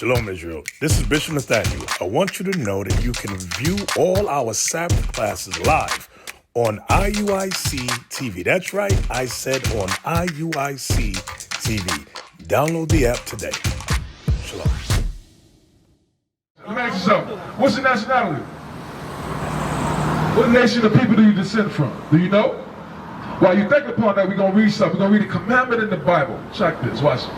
Shalom, Israel. This is Bishop Nathaniel. I want you to know that you can view all our Sabbath classes live on IUIC TV. That's right, I said on IUIC TV. Download the app today. Shalom. Let me ask you something. What's your nationality? What nation of people do you descend from? Do you know? While you think upon that, we're going to read something. We're going to read a commandment in the Bible. Check this. Watch it.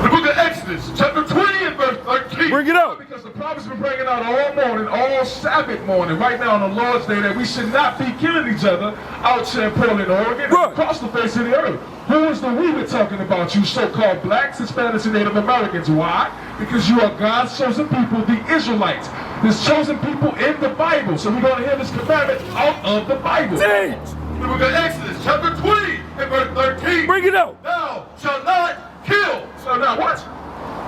The book of Exodus, chapter 20 and verse 13. Bring it out. Because the prophet's been bringing out all morning, all Sabbath morning, right now on the Lord's Day, that we should not be killing each other out here in Portland, Oregon, right, across the face of the earth. Who is the we we're talking about? You so-called blacks, Hispanics, and Native Americans. Why? Because you are God's chosen people, the Israelites. There's chosen people in the Bible. So we're going to hear this commandment out of the Bible. Teach. The book of Exodus, chapter 20 and verse 13. Bring it out. Thou shalt not kill. So now what?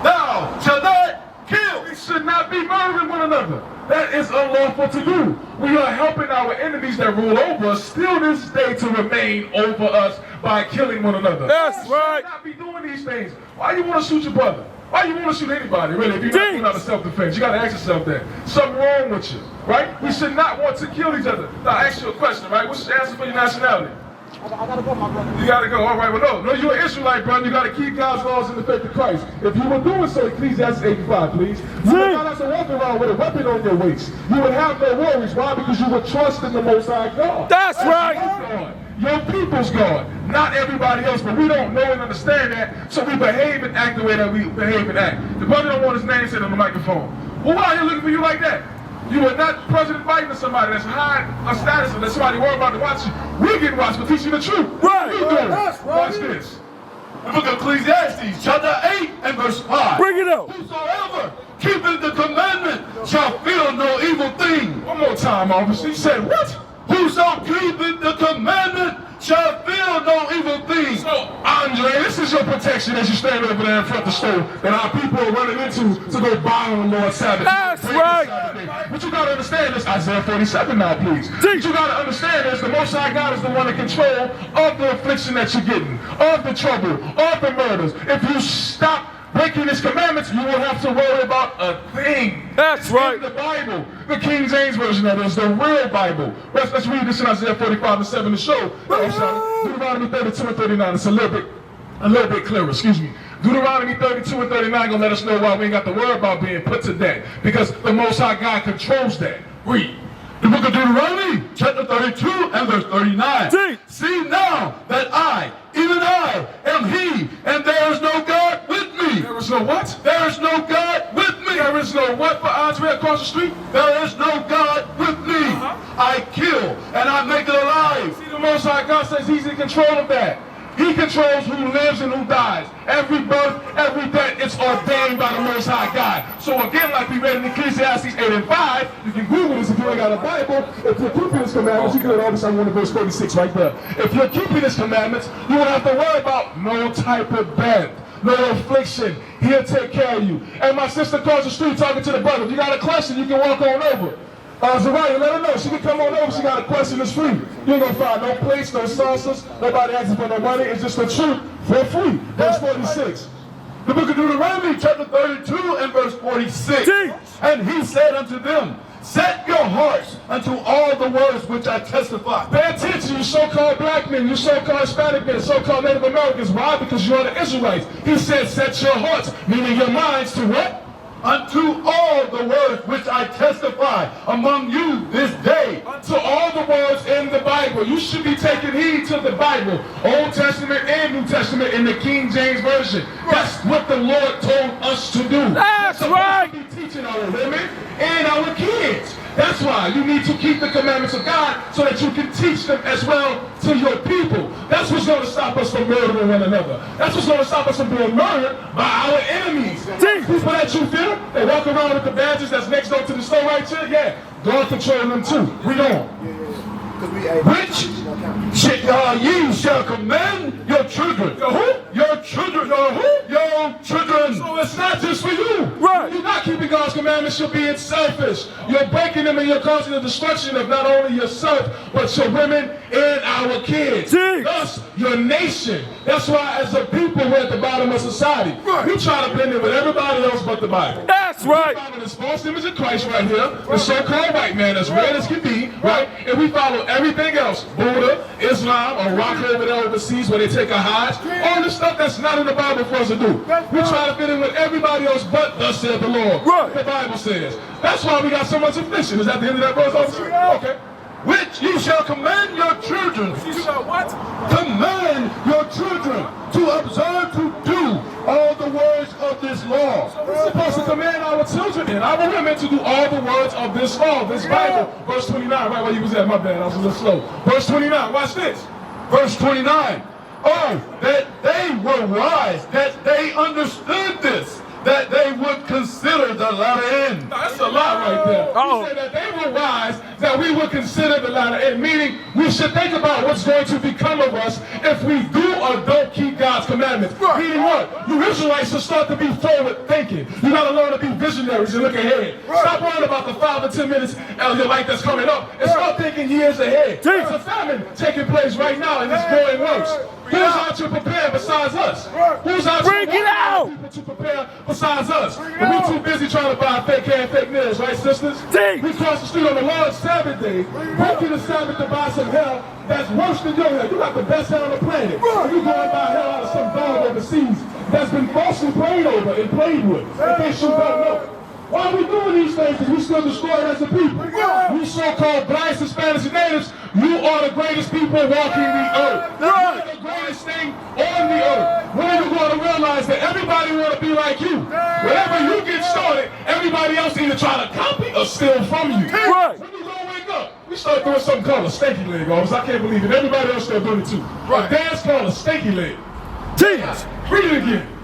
Thou shalt not kill. We should not be murdering one another. That is unlawful to do. We are helping our enemies that rule over us still this day to remain over us by killing one another. That's right. We should not be doing these things. Why you want to shoot your brother? Why you want to shoot anybody, really? If you're not doing out of self-defense, you got to ask yourself that. Something wrong with you, right? We should not want to kill each other. Now, I ask you a question, right? What's your answer for your nationality? I gotta go, my brother. You gotta go. All right. Well, no, you're an Israelite, brother. You gotta keep God's laws in the faith of Christ. If you were doing so, Ecclesiastes 85, please, you would not have to walk around with a weapon on your waist. You would have no worries. Why? Because you would trust in the Most High God. That's right. God. Your people's God, not everybody else. But we don't know and understand that, so we behave and act the way that we behave and act. The brother don't want his name said on the microphone. Well, why are you looking for you like that? You are not President Biden or somebody that's high a status and that's somebody worried about to watch you. We're getting watched for teaching the truth. Right. You doing? Watch this. The book of Ecclesiastes, chapter 8 and verse 5. Bring it out. Whosoever keepeth the commandment shall feel no evil thing. One more time, officer. He said, what? Whoso keepeth the commandment shall feel no evil thing. So, Andre, this is your protection as you stand over there in front of the store that our people are running into to go buy on the Lord's Sabbath. That's right. But you got to understand this. Isaiah 47 now, please. But you got to understand this. The Most High God is the one in control of the affliction that you're getting, of the trouble, of the murders. If you stop breaking his commandments, you will have to worry about a thing. That's right. In the Bible, the King James Version of it is the real Bible. Let's read this in Isaiah 45 and 7 to show. Deuteronomy 32 and 39. It's a little bit clearer, excuse me. Deuteronomy 32 and 39 gonna let us know why we ain't got to worry about being put to death. Because the Most High God controls that. Read. The book of Deuteronomy, chapter 32 and verse 39. See now that I, even I, am he, and there is no God with me. There is no what? There is no God with me. There is no what for Andre across the street? There is no God with me. I kill and I make it alive. See, the Most High God says he's in control of that. He controls who lives and who dies. Every birth, every death, it's ordained by the Most High God. So again, like we read in Ecclesiastes 8 and 5, you can Google this if you ain't got a Bible. If you're keeping his commandments, you can read all this on 1 verse 46 right there. If you're keeping his commandments, you won't have to worry about no type of death, no affliction. He'll take care of you. And my sister across the street talking to the brother. If you got a question, you can walk on over. Zariah, let her know. She can come on over. She got a question. It's free. You ain't gonna find no plates, no sauces. Nobody asking for no money. It's just the truth for free. Verse 46. The book of Deuteronomy, chapter 32 and verse 46. And he said unto them, set your hearts unto all the words which I testify. Pay attention, you so-called black men, you so-called Hispanic men, so-called Native Americans. Why? Because you are the Israelites. He said, set your hearts, meaning your minds, to what? Unto all the words which I testify among you this day. Unto all the words in the Bible. You should be taking heed to the Bible. Old Testament and New Testament in the King James Version. That's what the Lord told us to do. That's right. We're teaching our women and our kids. That's why you need to keep the commandments of God so that you can teach them as well to your people. That's what's going to stop us from murdering one another. That's what's going to stop us from being murdered by our enemies. People that you feel, they walk around with the badges that's next door to the store right here. Yeah, God controlling them too. Read on. Which ye shall command your children. Your who? Your children. Your who? Your children. So it's not just for you. Right. You're not keeping God's commandments, you're being selfish. You're breaking them and you're causing the destruction of not only yourself, but your women and our kids. Thus, your nation. That's why as a people we're at the bottom of society. Right. We try to blend in with everybody else but the Bible. That's right. We follow this false image of Christ right here, the so-called white man as red as can be, right? And we follow everything else, Buddha, Islam, or rock over there overseas where they take our hides. All this stuff that's not in the Bible for us to do. We try to fit in with everybody else but thus said the Lord. Right. The Bible says. That's why we got so much affliction. Is that the end of that verse, officer? Okay. Which you shall command your children. You shall what? Command your children to observe to do all the words of this law. So we're supposed to command our children and our women to do all the words of this law, this Bible. Verse 29, right where you was at, my bad, I was a little slow. Verse 29, watch this. Verse 29. Oh, that they were wise, that they understood this, that they would consider the latter end. Now, that's a lot right there. Oh. He said that they were wise, that we would consider the latter end, meaning we should think about what's going to become of us if we do or don't keep God's commandments. Right. Meaning what? You Israelites should start to be forward thinking. You got to learn to be visionaries and look ahead. Right. Stop worrying about the 5 or 10 minutes of your life that's coming up and start thinking years ahead. There's a famine taking place right now and it's growing worse. Who's out to prepare besides us? Who's out Bring it out! people to prepare besides us? And we too busy trying to buy fake hair and fake nails, right, sisters? We cross the street on the Lord's Sabbath day, breaking the Sabbath to buy some hair that's worse than your hair. You got the best hair on the planet. And you go and buy hair out of some dog overseas that's been falsely played over and played with. In case you don't know. Why are we doing these things? Because we still destroyed as a people. You so-called blacks, Hispanics, and natives, you are the greatest people walking the earth. You are the greatest thing on the earth. When are you going to realize that everybody want to be like you? Whenever you get started, everybody else either try to copy or steal from you. Right. When you going to wake up, we start doing something called a stanky leg, officer. I can't believe it. Everybody else start doing it too. A dance called a stanky leg. Teach. Read it again.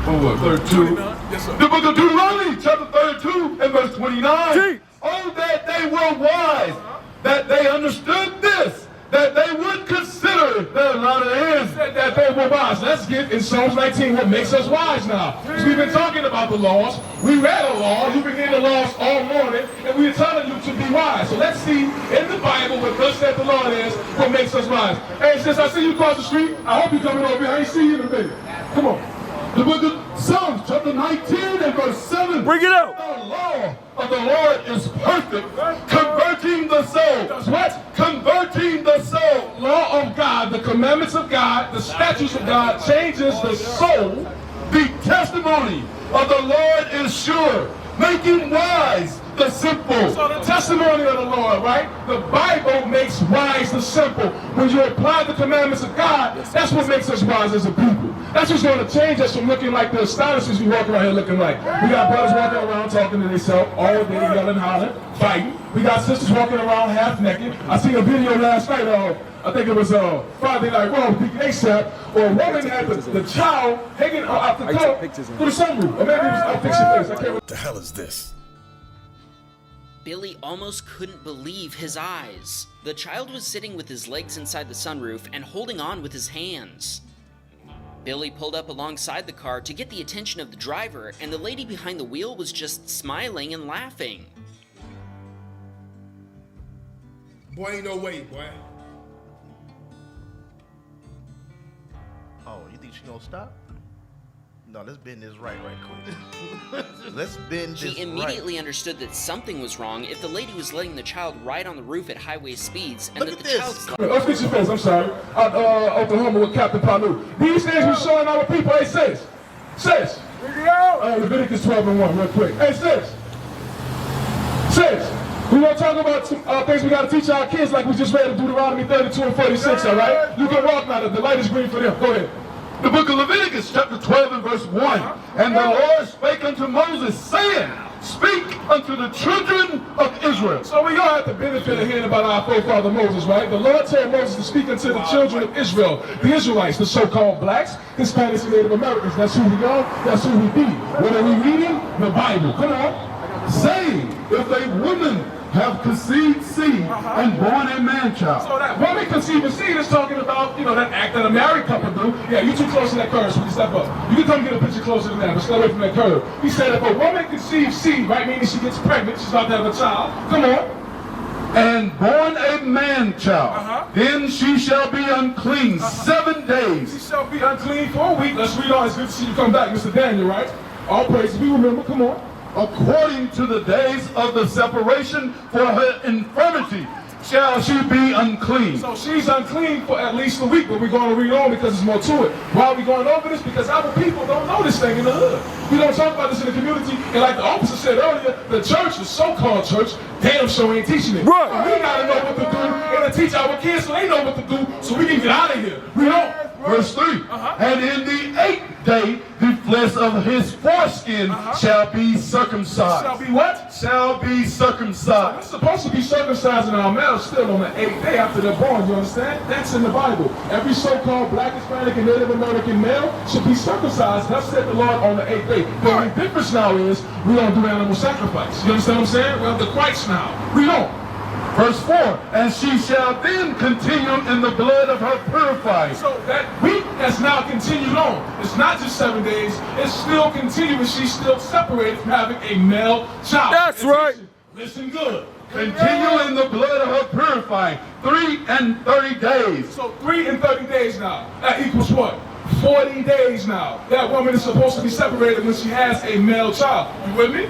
Oh, 32. Yes, sir. The book of Deuteronomy, chapter 32 and verse 29. Teach. Oh, that they were wise, that they understood this, that they would consider their latter end. Said that they were wise. Let's get in Psalms 19 what makes us wise now. Because we've been talking about the laws. We read a law. You've been getting the laws all morning. And we're telling you to be wise. So let's see in the Bible what thus said the Lord is, what makes us wise. Hey, sis, I see you across the street. I hope you're coming over here. I ain't see you in a minute. Come on. The book of Psalms, chapter 19 and verse 7. Bring it out. The law of the Lord is perfect, converting the soul. Does what? Converting the soul. Law of God, the commandments of God, the statutes of God changes the soul. The testimony of the Lord is sure, making wise the simple. So the testimony of the Lord, right? The Bible makes wise the simple. When you apply the commandments of God, that's what makes us wise as a people. That's what's going to change us from looking like the astonishers we walk around here looking like. We got brothers walking around talking to themselves all day, yelling, hollering, fighting. We got sisters walking around half naked. I seen a video last night I think it was Friday Night Raw, ASAP, or a woman had the child hanging out the door through the sunroof. Or maybe it was out fix your face. I can't remember. What the hell is this? Billy almost couldn't believe his eyes. The child was sitting with his legs inside the sunroof and holding on with his hands. Billy pulled up alongside the car to get the attention of the driver, and the lady behind the wheel was just smiling and laughing. Boy, ain't no way, boy. Oh, you think she gonna stop? No, let's bend this right quick. Let's bend this She immediately understood that something was wrong if the lady was letting the child ride on the roof at highway speeds, and Look that at the this. child's Let's fix your face, I'm sorry. Out Oklahoma with Captain Palu. These things we're showing our people. Hey, sis. Leviticus 12 and 1, real quick. Hey, sis. We want to talk about some things we got to teach our kids like we just read in Deuteronomy 32 and 46, all right? You can walk now. The light is green for them. Go ahead. The book of Leviticus, chapter 12 and verse 1. And the Lord spake unto Moses, saying, Speak unto the children of Israel. So we all have the benefit of hearing about our forefather Moses, right? The Lord told Moses to speak unto the children of Israel, the Israelites, the so-called blacks, Hispanics, and Native Americans. That's who we are. That's who we be. What are we reading? The Bible. Come on. Saying, If a woman have conceived seed and born a man child. So that woman conceiving seed is talking about, you know, that act that a married couple do. Yeah, you too close to that curve, so we can step up. You can come get a picture closer than that, but stay away from that curve. He said if a woman conceives seed, right, meaning she gets pregnant, she's about to have a child. Come on. And born a man child, then she shall be unclean 7 days. She shall be unclean for a week. Let's read on. It's good to see you come back, Mr. Daniel, right? All praise. We remember. Come on. According to the days of the separation for her infirmity shall she be unclean. So she's unclean for at least a week, but we're going to read on because there's more to it. Why are we going over this? Because our people don't know this thing in the hood. We don't talk about this in the community. And like the officer said earlier, the church, the so-called church, damn sure ain't teaching it. Right. So we got to know what to do and to teach our kids so they know what to do so we can get out of here. We don't. Verse 3, and in the 8th day the flesh of his foreskin shall be circumcised. Shall be what? Shall be We're circumcised. supposed to be circumcising our males still on the 8th day after they're born, you understand? That's in the Bible. Every so-called black, Hispanic, and Native American male should be circumcised, thus said the Lord, on the 8th day. The only difference now is we don't do animal sacrifice. You understand what I'm saying? We have the Christ now. We don't. Verse 4, and she shall then continue in the blood of her purifying. So that week has now continued on. It's not just 7 days. It's still continuing. She's still separated from having a male child. That's right. Listen good. Continue in the blood of her purifying 3 and 30 days. So 3 and 30 days now. That equals what? 40 days now. That woman is supposed to be separated when she has a male child. You with me?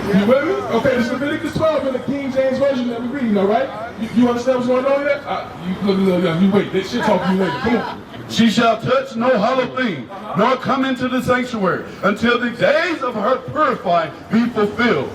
You with me? Okay, this is Leviticus 12 in the King James Version that we're reading, all right? You understand what's going on yet? You look a little young. You wait. This shit talk to you later. Come on. She shall touch no hollow thing, nor come into the sanctuary, until the days of her purifying be fulfilled.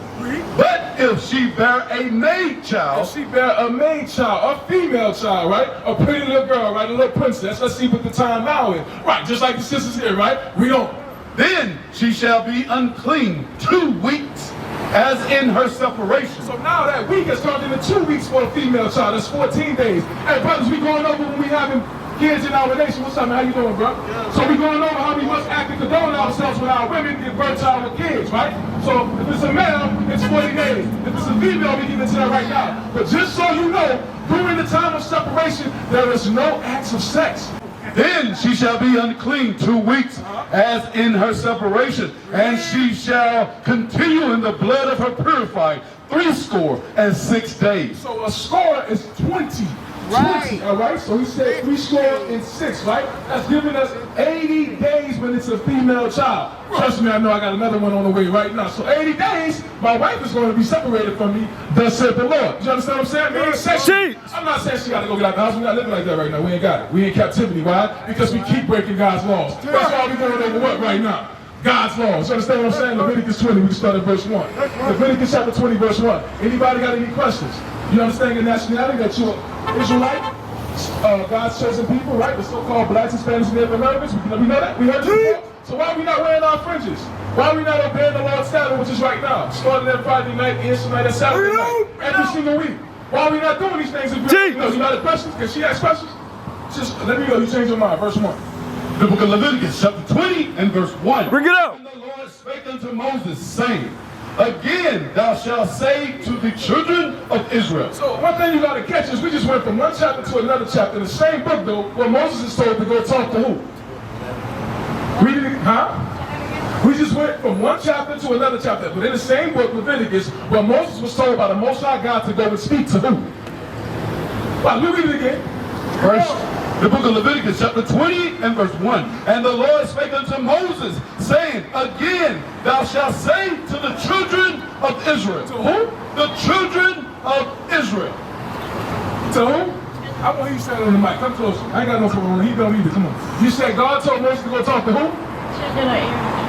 But if she bear a maid child, If she bear a maid child, a female child, right? A pretty little girl, right? A little princess. Let's see what the time now is. Right, just like the sisters here, right? We don't. then she shall be unclean 2 weeks, as in her separation. So now that week has turned into 2 weeks for a female child. That's 14 days. Hey, brothers, we going over when we having kids in our nation. What's up, man? How you doing, bro? So we going over how we must act and condone ourselves when our women give birth to our kids, right? So if it's a male, it's 40 days. If it's a female, we get into that right now. But just so you know, during the time of separation, there is no acts of sex. Then she shall be unclean 2 weeks, as in her separation, and she shall continue in the blood of her purifying 66 days. So a score is 20. 20, all right? So he said 66, right? That's giving us 80 days when it's a female child. Trust me, I know I got another one on the way right now. So 80 days, my wife is going to be separated from me, thus said the Lord. You understand what I'm saying? I'm not saying she got to go get out the house. We're not living like that right now. We ain't got it. We in captivity. Why? Because we keep breaking God's laws. That's why we're going over what right now? God's laws. You understand what I'm saying? Leviticus 20, we can start at verse 1. Leviticus chapter 20, verse 1. Anybody got any questions? You understand your nationality, that you're Israelite, God's chosen people, right? The so-called blacks, Hispanics, and Native Americans. We know that. We heard this before. So why are we not wearing our fringes? Why are we not obeying the Lord's Sabbath, which is right now? Starting at Friday night, ends tonight, and Saturday night. Every single week. Why are we not doing these things? If you got a question? Can she ask questions? Just let me know. You change your mind. Verse 1. The book of Leviticus, chapter 20, and verse 1. Bring it up. And the Lord spake unto Moses, saying, again thou shalt say to the children of Israel. So one thing you got to catch is we just went from one chapter to another chapter in the same book, though, where Moses is told to go talk to who? Read it, huh? We just went from one chapter to another chapter, but in the same book, Leviticus, where Moses was told by the Most High God to go and speak to who? Well, let me read it again. First, the book of Leviticus, chapter 20, and verse 1. And the Lord spake unto Moses, saying, again thou shalt say to the children of Israel. To who? The children of Israel. To who? I want you to stand on the mic. Come closer. I ain't got no phone. He don't either. Come on. You said God told Moses to go talk to who?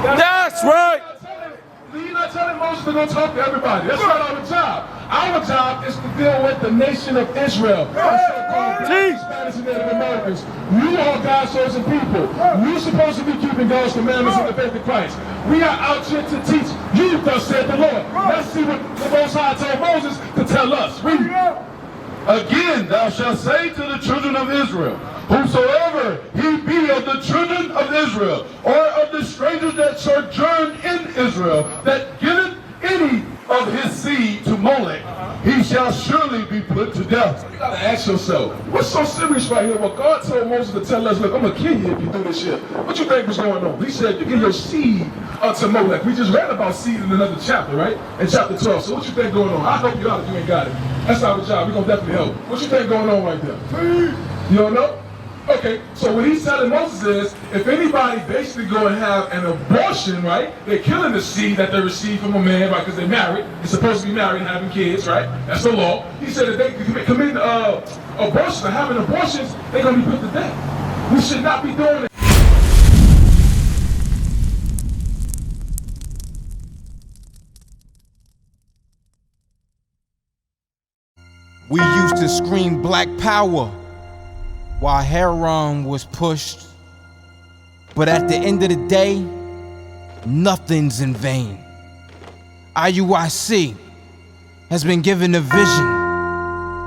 That's right. You're not telling Moses to go talk to everybody. That's not our job. Our job is to deal with the nation of Israel. Spanish and Native Americans. You are God's chosen people. You're supposed to be keeping God's commandments in the faith of Christ. We are out here to teach you, thus said the Lord. Let's see what the Most High told Moses to tell us. Read it. Again thou shalt say to the children of Israel, whosoever he be of the children of Israel, or of the strangers that sojourn in Israel, that giveth any of his seed to Molech, he shall surely be put to death. You gotta ask yourself, what's so serious right here? Well, God told Moses to tell us, look, I'm gonna kill you if you do this shit. What you think was going on? He said, you give your seed unto Molech. We just read about seed in another chapter, right? In chapter 12. So what you think going on? I help you out if you ain't got it. That's our job. We're gonna definitely help. What you think going on right there? You don't know? Okay, so what he's telling Moses is, if anybody basically go and have an abortion, right? They're killing the seed that they receive from a man, right? Because they're married. They're supposed to be married and having kids, right? That's the law. He said if they commit abortions or having abortions, they're going to be put to death. We should not be doing it. We used to scream black power while heroin was pushed. But at the end of the day, nothing's in vain. IUIC has been given a vision.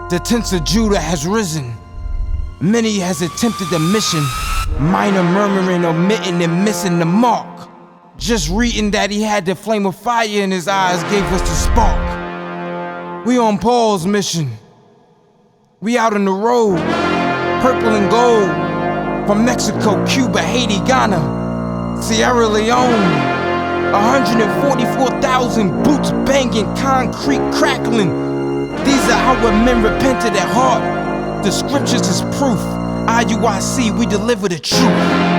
The tents of Judah has risen. Many has attempted the mission, minor murmuring, omitting, and missing the mark. Just reading that he had the flame of fire in his eyes gave us the spark. We on Paul's mission. We out on the road, purple and gold, from Mexico, Cuba, Haiti, Ghana, Sierra Leone. 144,000 boots banging, concrete crackling. These are our men repented at heart. The scriptures is proof. IUIC, we deliver the truth.